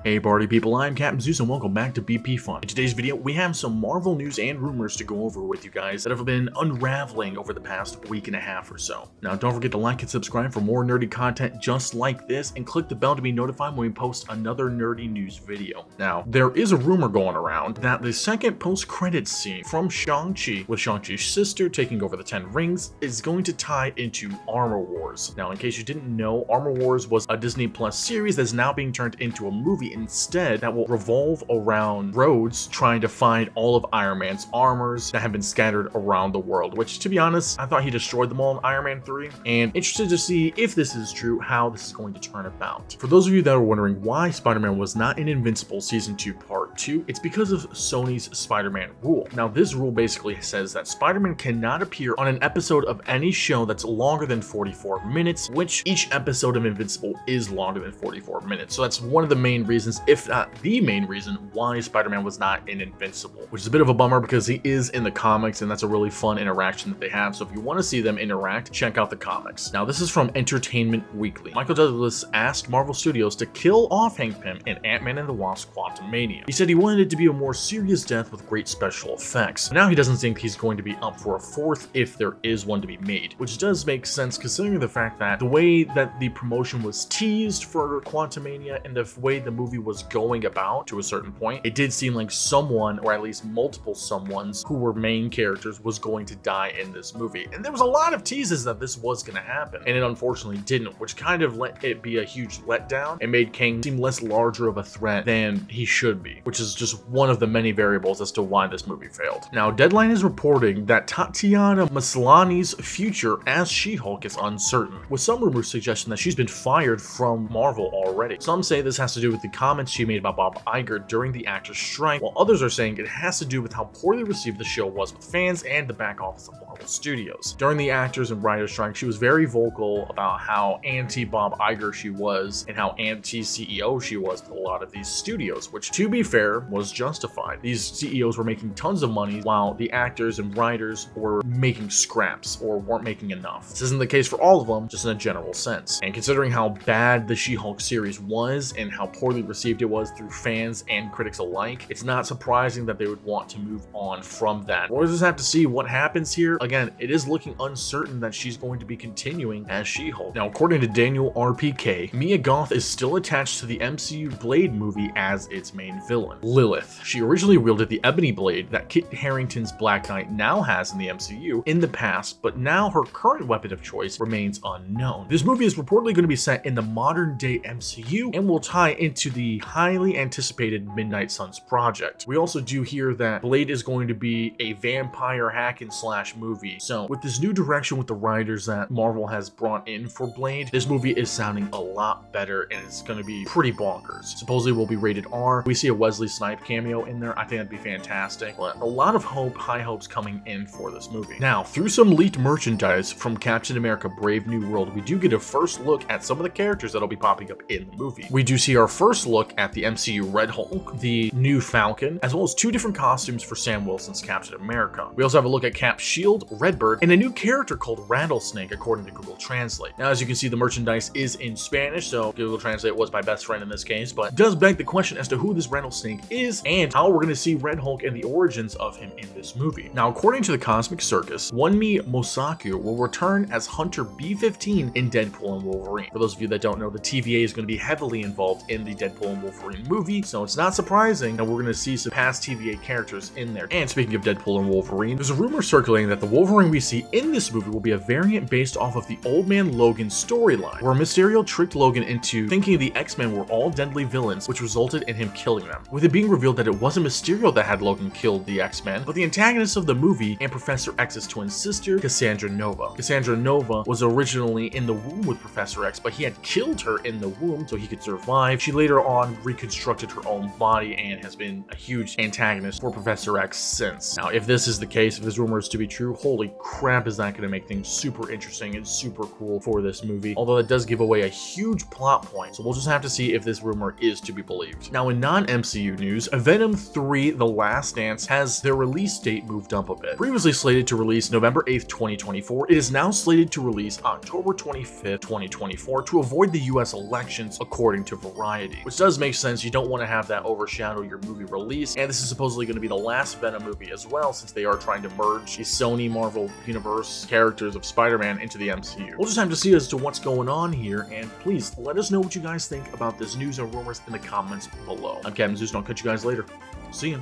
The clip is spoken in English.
Hey party people, I'm Captain Zeus and welcome back to BP Fun. In today's video, we have some Marvel news and rumors to go over with you guys that have been unraveling over the past week and a half or so. Now don't forget to like and subscribe for more nerdy content just like this, and click the bell to be notified when we post another nerdy news video. Now, there is a rumor going around that the second post-credits scene from Shang-Chi, with Shang-Chi's sister taking over the 10 Rings, is going to tie into Armor Wars. Now, in case you didn't know, Armor Wars was a Disney Plus series that's now being turned into a movie instead that will revolve around Rhodes trying to find all of Iron Man's armors that have been scattered around the world, which, to be honest, I thought he destroyed them all in Iron Man 3, and interested to see if this is true, how this is going to turn about. For those of you that are wondering why Spider-Man was not in Invincible Season 2 Part 2, it's because of Sony's Spider-Man rule. Now, this rule basically says that Spider-Man cannot appear on an episode of any show that's longer than 44 minutes, which each episode of Invincible is longer than 44 minutes. So that's one of the main reasons, if not the main reason, why Spider-Man was not in Invincible, which is a bit of a bummer because he is in the comics and that's a really fun interaction that they have. So if you want to see them interact, check out the comics. Now, this is from Entertainment Weekly. Michael Douglas asked Marvel Studios to kill off Hank Pym in Ant-Man and the Wasp: Quantumania. He said he wanted it to be a more serious death with great special effects. Now he doesn't think he's going to be up for a fourth if there is one to be made, which does make sense considering the fact that the way that the promotion was teased for Quantumania and the way the movie was going about to a certain point, it did seem like someone, or at least multiple someones who were main characters, was going to die in this movie. And there was a lot of teases that this was going to happen, and it unfortunately didn't, which kind of let it be a huge letdown and made Kang seem less larger of a threat than he should be, which is just one of the many variables as to why this movie failed. Now, Deadline is reporting that Tatiana Maslany's future as She-Hulk is uncertain, with some rumors suggesting that she's been fired from Marvel already. Some say this has to do with the comments she made about Bob Iger during the actors' strike, while others are saying it has to do with how poorly received the show was with fans and the back office of Marvel Studios. During the actors and writers' strike, she was very vocal about how anti-Bob Iger she was and how anti-CEO she was with a lot of these studios, which, to be fair, was justified. These CEOs were making tons of money while the actors and writers were making scraps or weren't making enough. This isn't the case for all of them, just in a general sense. And considering how bad the She-Hulk series was and how poorly received it was through fans and critics alike, it's not surprising that they would want to move on from that. We'll just have to see what happens here. Again, it is looking uncertain that she's going to be continuing as She-Hulk. Now, according to Daniel RPK, Mia Goth is still attached to the MCU Blade movie as its main villain, Lilith. She originally wielded the ebony blade that Kit Harington's Black Knight now has in the MCU in the past, but now her current weapon of choice remains unknown. This movie is reportedly going to be set in the modern day MCU and will tie into the highly anticipated Midnight Suns project. We also do hear that Blade is going to be a vampire hack and slash movie. So with this new direction with the writers that Marvel has brought in for Blade, this movie is sounding a lot better and it's going to be pretty bonkers. Supposedly will be rated R. We see a Wesley Snipes cameo in there. I think that'd be fantastic. But a lot of high hopes coming in for this movie. Now, through some leaked merchandise from Captain America Brave New World, we do get a first look at some of the characters that'll be popping up in the movie. We do see our first look at the MCU Red Hulk, the new Falcon, as well as two different costumes for Sam Wilson's Captain America. We also have a look at Cap's shield, Redbird, and a new character called Rattlesnake according to Google Translate. Now, as you can see, the merchandise is in Spanish, so Google Translate was my best friend in this case, but it does beg the question as to who this Rattlesnake is and how we're going to see Red Hulk and the origins of him in this movie. Now, according to the Cosmic Circus, Wunmi Mosaku will return as Hunter B-15 in Deadpool and Wolverine. For those of you that don't know, the TVA is going to be heavily involved in the Deadpool and Wolverine movie, so it's not surprising that we're going to see some past TVA characters in there. And speaking of Deadpool and Wolverine, there's a rumor circulating that the Wolverine we see in this movie will be a variant based off of the Old Man Logan storyline, where Mysterio tricked Logan into thinking the X-Men were all deadly villains, which resulted in him killing them, with it being revealed that it wasn't Mysterio that had Logan killed the X-Men, but the antagonist of the movie and Professor X's twin sister, Cassandra Nova. Cassandra Nova was originally in the womb with Professor X, but he had killed her in the womb so he could survive. She later on reconstructed her own body and has been a huge antagonist for Professor X since. Now, if this is the case, if this rumor is to be true, holy crap, is that going to make things super interesting and super cool for this movie, although it does give away a huge plot point, so we'll just have to see if this rumor is to be believed. Now, in non-MCU MCU news, Venom 3 The Last Dance has their release date moved up a bit. Previously slated to release November 8th, 2024, it is now slated to release October 25th, 2024 to avoid the US elections, according to Variety. Which does make sense, you don't want to have that overshadow your movie release, and this is supposedly going to be the last Venom movie as well, since they are trying to merge the Sony Marvel Universe characters of Spider-Man into the MCU. We'll just have to see as to what's going on here, and please let us know what you guys think about this news and rumors in the comments below. I'm Captain Zeus, and I'll catch you guys later. See ya.